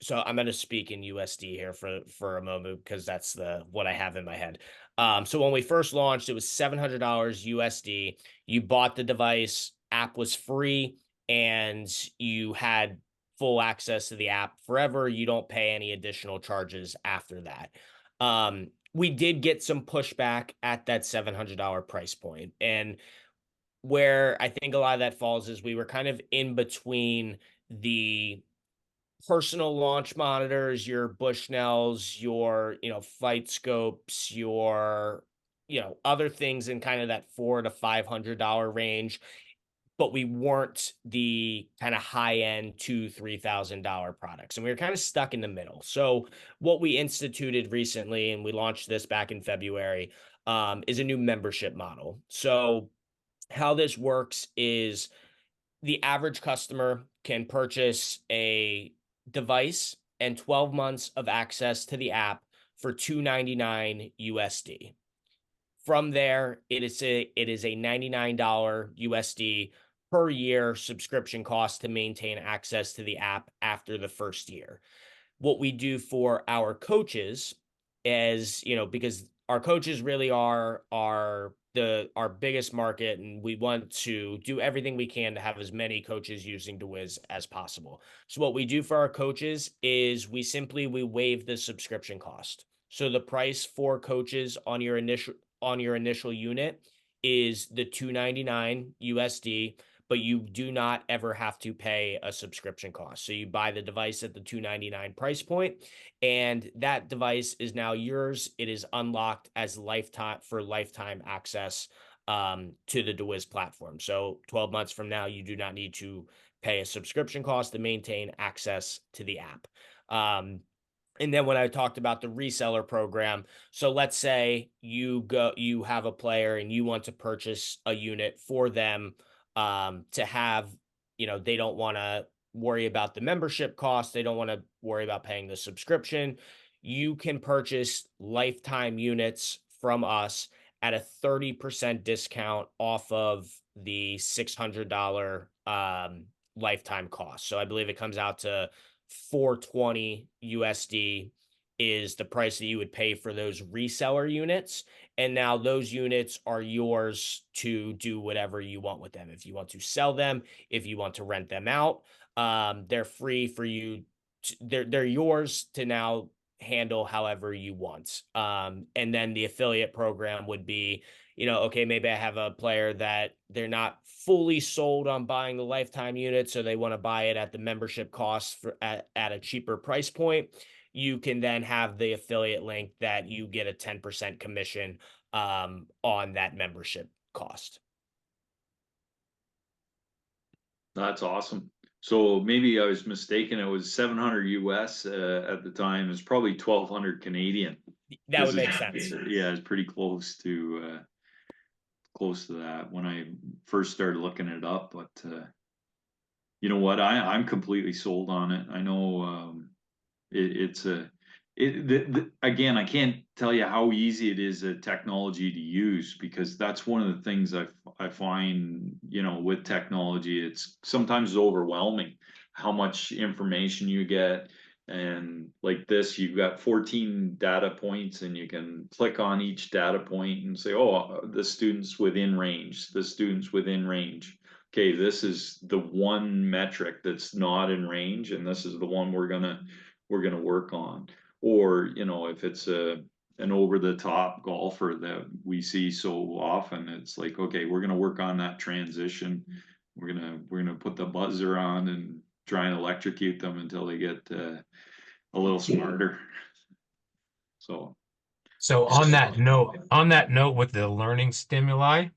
So I'm going to speak in USD here for a moment because that's what I have in my head. So when we first launched, it was $700 USD. You bought the device, app was free, and you had full access to the app forever. You don't pay any additional charges after that. We did get some pushback at that $700 price point. And where I think a lot of that falls is we were kind of in between the personal launch monitors, your Bushnells, your, flight scopes, your, other things in kind of that $400 to $500 range, but we weren't the kind of high end $2,000 to $3,000 products. And we were kind of stuck in the middle. So what we instituted recently, and we launched this back in February, is a new membership model. So how this works is the average customer can purchase a device and 12 months of access to the app for $299 USD. From there, it is a $99 USD per year subscription cost to maintain access to the app after the first year. What we do for our coaches is, because our coaches really are our biggest market, and we want to do everything we can to have as many coaches using Dewiz as possible. So what we do for our coaches is we waive the subscription cost. So the price for coaches on your initial unit is the $299 USD, but you do not ever have to pay a subscription cost. So you buy the device at the $299 price point, and that device is now yours. It is unlocked as lifetime access to the Dewiz platform. So 12 months from now, you do not need to pay a subscription cost to maintain access to the app. And then when I talked about the reseller program, so let's say you have a player and you want to purchase a unit for them, to have, they don't want to worry about the membership cost. They don't want to worry about paying the subscription. You can purchase lifetime units from us at a 30% discount off of the $600 lifetime cost. So I believe it comes out to $420 USD is the price that you would pay for those reseller units. And now those units are yours to do whatever you want with them. If you want to sell them, if you want to rent them out, they're free for you. They're yours to now handle however you want. And then the affiliate program would be, okay, maybe I have a player that they're not fully sold on buying the lifetime unit, so they want to buy it at the membership cost at a cheaper price point. You can then have the affiliate link that you get a 10% commission on that membership cost. That's awesome. So maybe I was mistaken. It was 700 US at the time. It's probably 1,200 Canadian. That would make sense. Yeah, it's pretty close to that when I first started looking it up. But you know what? I'm completely sold on it. I know again, I can't tell you how easy it is a technology to use, because that's one of the things I find, with technology, it's sometimes overwhelming how much information you get. And like this, you've got 14 data points, and you can click on each data point and say, oh, the student's within range, the student's within range. Okay, this is the one metric that's not in range, and this is the one we're gonna work on. Or, if it's an over the top golfer that we see so often. It's like, okay, we're gonna work on that transition. We're gonna put the buzzer on and try and electrocute them until they get a little smarter. So So on that note with the learning stimuli,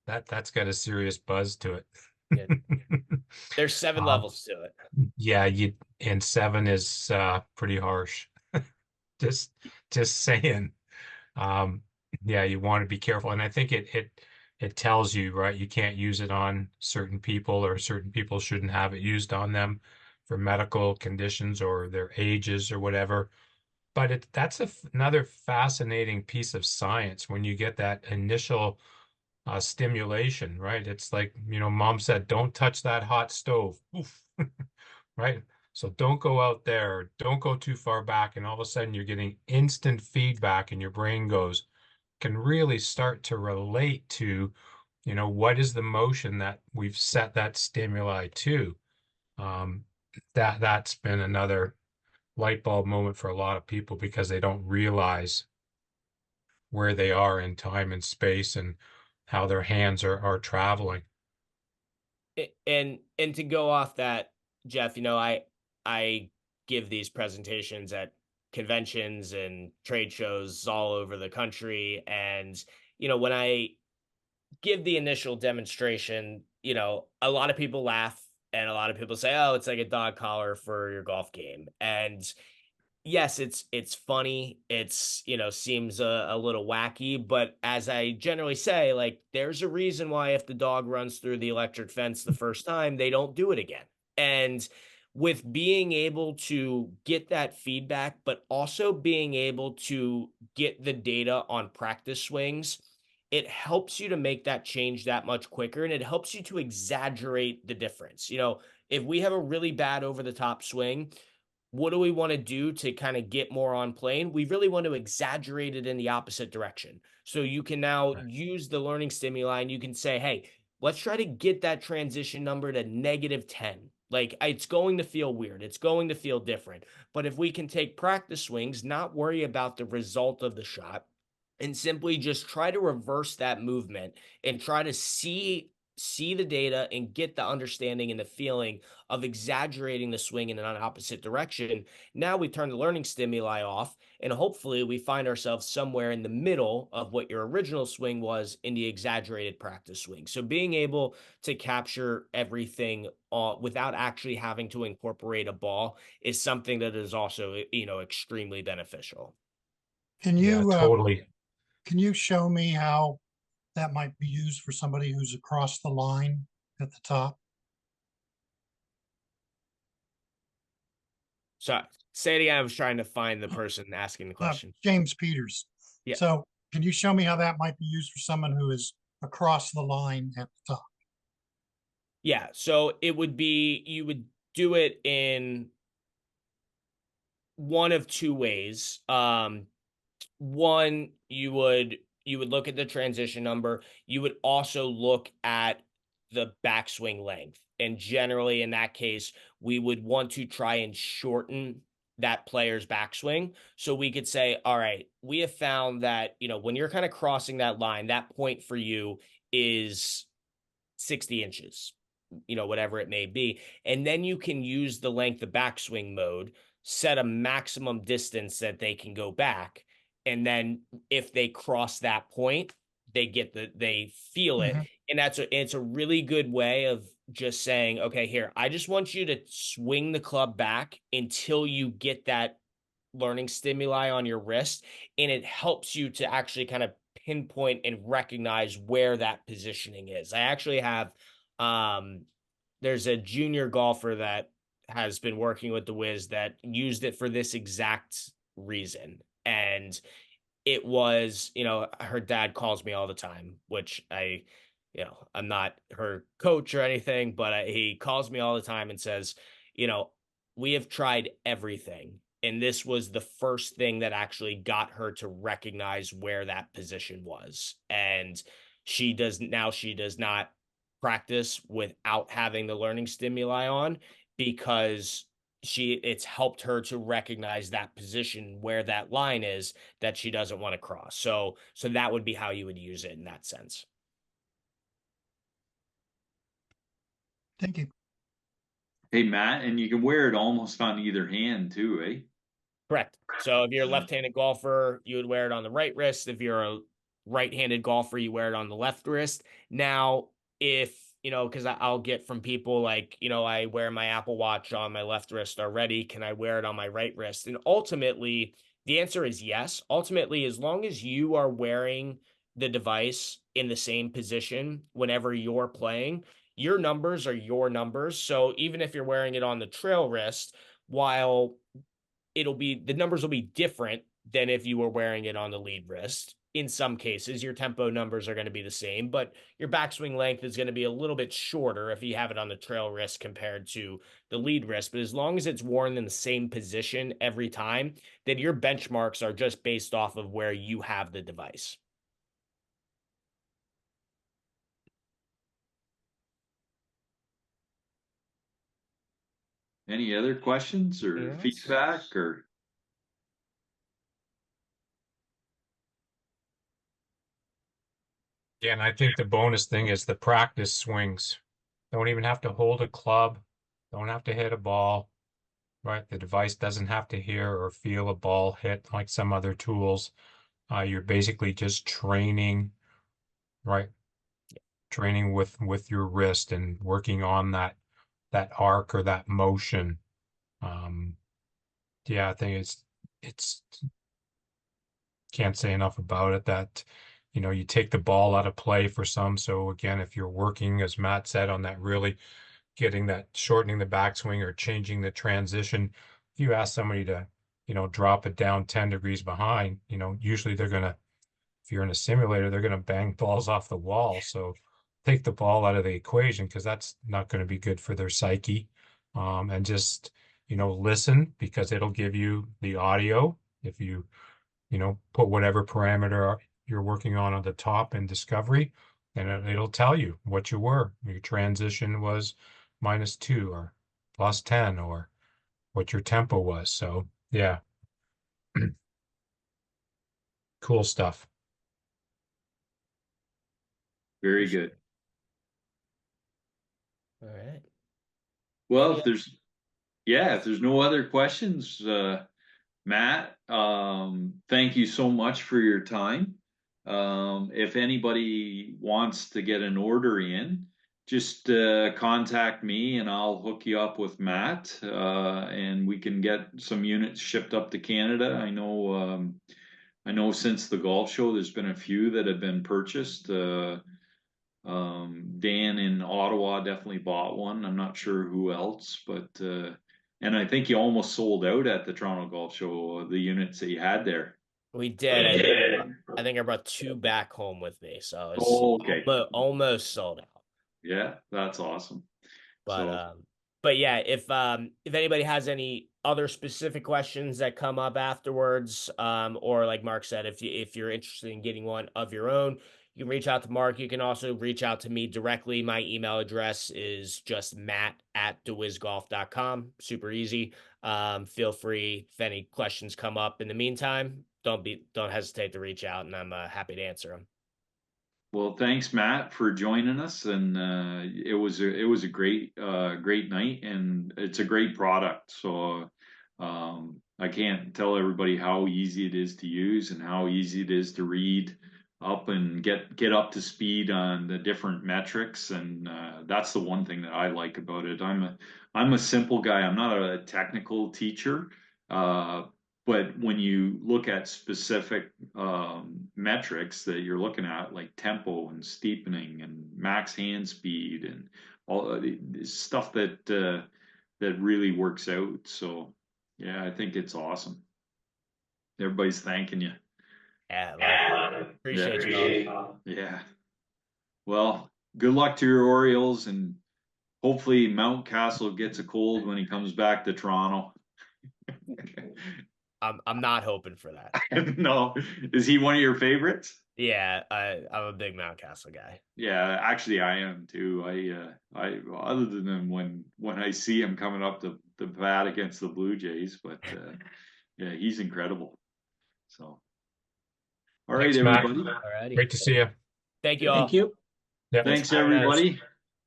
that's got a serious buzz to it. Yeah. There's 7 levels to it. Yeah, and 7 is pretty harsh. Just saying. Yeah, you want to be careful. And I think it tells you, right, you can't use it on certain people, or certain people shouldn't have it used on them for medical conditions or their ages or whatever. But that's another fascinating piece of science when you get that initial stimulation, right? It's like, mom said, don't touch that hot stove. Oof. Right? So don't go out there, don't go too far back, and all of a sudden you're getting instant feedback, and your brain can really start to relate to, what is the motion that we've set that stimuli to. That's been another light bulb moment for a lot of people, because they don't realize where they are in time and space and how their hands are traveling. And to go off that, Jeff, I give these presentations at conventions and trade shows all over the country, and when I give the initial demonstration, a lot of people laugh, and a lot of people say, "Oh, it's like a dog collar for your golf game." And yes, it's funny. It's, seems a little wacky, but as I generally say, like, there's a reason why if the dog runs through the electric fence the first time, they don't do it again. And with being able to get that feedback, but also being able to get the data on practice swings, it helps you to make that change that much quicker, and it helps you to exaggerate the difference. If we have a really bad over the top swing, what do we want to do to kind of get more on plane? We really want to exaggerate it in the opposite direction. So you can now Right. use the learning stimuli, and you can say, hey, let's try to get that transition number to -10. Like, it's going to feel weird. It's going to feel different. But if we can take practice swings, not worry about the result of the shot, and simply just try to reverse that movement and try to see the data and get the understanding and the feeling of exaggerating the swing in an opposite direction. Now we turn the learning stimuli off, and hopefully we find ourselves somewhere in the middle of what your original swing was in the exaggerated practice swing. So being able to capture everything without actually having to incorporate a ball is something that is also, extremely beneficial. Can Yeah, you, totally. can you show me how that might be used for somebody who's across the line at the top? So say it again. I was trying to find the person asking the question. James Peters. Yeah. So can you show me how that might be used for someone who is across the line at the top? Yeah. So it would be, you would do it in one of 2 ways. One, you would look at the transition number. You would also look at the backswing length. And generally in that case, we would want to try and shorten that player's backswing. So we could say, all right, we have found that, when you're kind of crossing that line, that point for you is 60 inches, whatever it may be. And then you can use the length of backswing mode, set a maximum distance that they can go back. And then if they cross that point, they feel it. Mhm. And it's a really good way of just saying, okay, here, I just want you to swing the club back until you get that learning stimuli on your wrist. And it helps you to actually kind of pinpoint and recognize where that positioning is. I actually have, there's a junior golfer that has been working with Dewiz that used it for this exact reason. And it was, her dad calls me all the time, which I'm not her coach or anything, but he calls me all the time and says, we have tried everything. And this was the first thing that actually got her to recognize where that position was. And she does not practice without having the learning stimuli on, because it's helped her to recognize that position where that line is that she doesn't want to cross. So that would be how you would use it in that sense. Thank you. Hey, Matt, and you can wear it almost on either hand too, eh? Correct. So if you're a left-handed golfer, you would wear it on the right wrist. If you're a right-handed golfer, you wear it on the left wrist. Now, if, because I'll get from people like, I wear my Apple Watch on my left wrist already. Can I wear it on my right wrist? And ultimately, the answer is yes. Ultimately, as long as you are wearing the device in the same position whenever you're playing, your numbers are your numbers. So even if you're wearing it on the trail wrist, while the numbers will be different than if you were wearing it on the lead wrist. In some cases, your tempo numbers are going to be the same, but your backswing length is going to be a little bit shorter if you have it on the trail wrist compared to the lead wrist. But as long as it's worn in the same position every time, then your benchmarks are just based off of where you have the device. Any other questions or Yes. feedback or? Yeah, and I think the bonus thing is the practice swings. Don't even have to hold a club, don't have to hit a ball, right? The device doesn't have to hear or feel a ball hit like some other tools. You're basically just training, right? Training with your wrist and working on that arc or that motion. Yeah, I think it's can't say enough about it that you take the ball out of play for some. So again, if you're working, as Matt said, on that really shortening the backswing or changing the transition, if you ask somebody to drop it down 10 degrees behind, usually they're gonna, if you're in a simulator, they're gonna bang balls off the wall. So take the ball out of the equation because that's not going to be good for their psyche. And just listen, because it'll give you the audio if you put whatever parameter you're working on the top in discovery, and it'll tell you what you were. Your transition was -2 or +10, or what your tempo was. So yeah, cool stuff. Very good. All right. Well, if there's no other questions, Matt, thank you so much for your time. If anybody wants to get an order in, just contact me and I'll hook you up with Matt, and we can get some units shipped up to Canada. I know since the golf show, there's been a few that have been purchased. Dan in Ottawa definitely bought one. I'm not sure who else, but and I think you almost sold out at the Toronto Golf Show, the units that you had there. We did. I think I brought 2 back home with me, so it's Oh, okay. almost sold out. Yeah, that's awesome. But yeah, if anybody has any other specific questions that come up afterwards, or like Mark said, if you're interested in getting one of your own, you can reach out to Mark. You can also reach out to me directly. My email address is just matt@dewizgolf.com. Super easy. Feel free if any questions come up in the meantime, don't hesitate to reach out, and I'm happy to answer them. Well, thanks, Matt, for joining us, and it was a great night, and it's a great product. So I can't tell everybody how easy it is to use and how easy it is to read up and get up to speed on the different metrics, and that's the one thing that I like about it. I'm a simple guy. I'm not a technical teacher. But when you look at specific metrics that you're looking at, like tempo and steepening and max hand speed and all the stuff that really works out. So yeah, I think it's awesome. Everybody's thanking you. Yeah, appreciate you. Yeah. Well, good luck to your Orioles, and hopefully Mountcastle gets a cold when he comes back to Toronto. I'm not hoping for that. No, is he one of your favorites? Yeah, I'm a big Mountcastle guy. Yeah, actually, I am too. I other than when I see him coming up to the bat against the Blue Jays, but yeah, he's incredible. So, all right, Thanks, Matt. everybody. Alrighty. Great to see you. Thank you all. Thank you. Yeah. Thanks, for having us. everybody.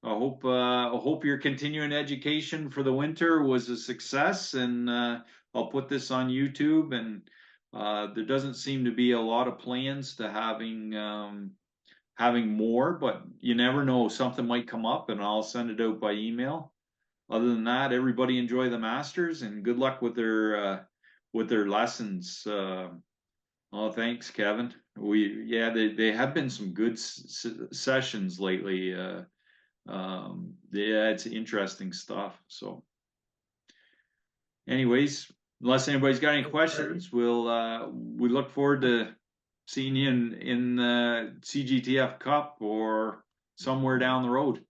I hope your continuing education for the winter was a success, and I'll put this on YouTube. And there doesn't seem to be a lot of plans to having more, but you never know, something might come up, and I'll send it out by email. Other than that, everybody enjoy the Masters and good luck with their lessons. Oh, thanks, Kevin. They have been some good sessions lately. Yeah, it's interesting stuff. So, anyways, unless anybody's got any questions, we look forward to seeing you in the CGTF Cup or somewhere down the road.